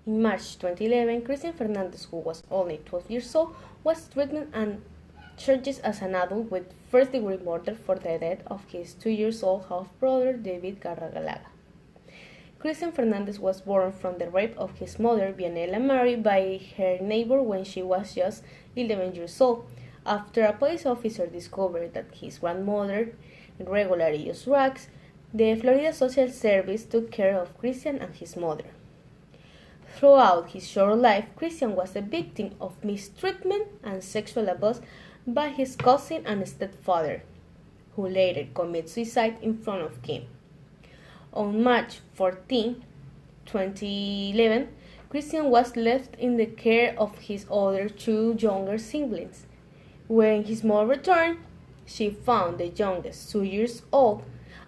In March 2011, Cristian Fernandez, who was only 12 years old, was treated and charged as an adult with first-degree murder for the death of his 2-year-old half-brother David Garragalaga. Cristian Fernandez was born from the rape of his mother, Vianela Mary, by her neighbor when she was just 11 years old. After a police officer discovered that his grandmother regularly used drugs, the Florida Social Service took care of Cristian and his mother. Throughout his short life, Cristian was the victim of mistreatment and sexual abuse by his cousin and stepfather, who later committed suicide in front of him. On March 14, 2011, Cristian was left in the care of his other 2 younger siblings. When his mother returned, she found the youngest, 2 years old,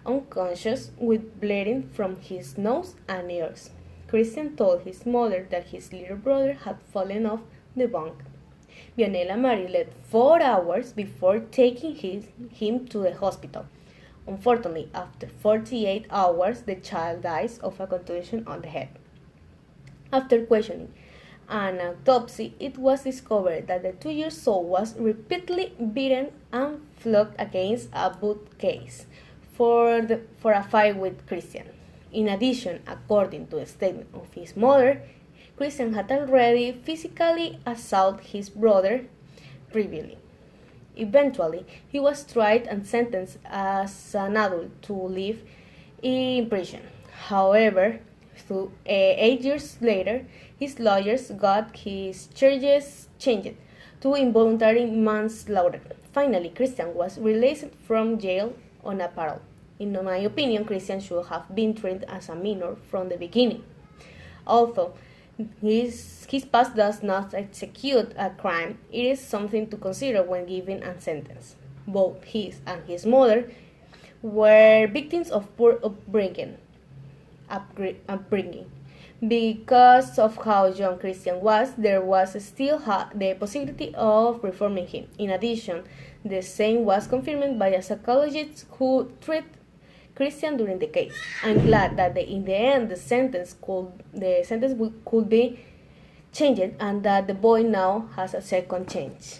unconscious with bleeding from his nose and ears. Cristian told his mother that his little brother had fallen off the bunk. Vianela Mary left 4 hours before taking him to the hospital. Unfortunately, after 48 hours, the child dies of a contusion on the head. After questioning an autopsy, it was discovered that the 2-year-old was repeatedly beaten and flogged against a bookcase for a fight with Cristian. In addition, according to the statement of his mother, Cristian had already physically assaulted his brother previously. Eventually, he was tried and sentenced as an adult to live in prison. However, 8 years later, his lawyers got his charges changed to involuntary manslaughter. Finally, Cristian was released from jail on a parole. In my opinion, Cristian should have been treated as a minor from the beginning. Although his past does not execute a crime, it is something to consider when giving a sentence. Both his and his mother were victims of poor upbringing. Because of how young Cristian was, there was still the possibility of reforming him. In addition, the same was confirmed by a psychologist who treated Cristian during the case. I'm glad that in the end the sentence could be changed and that the boy now has a second chance.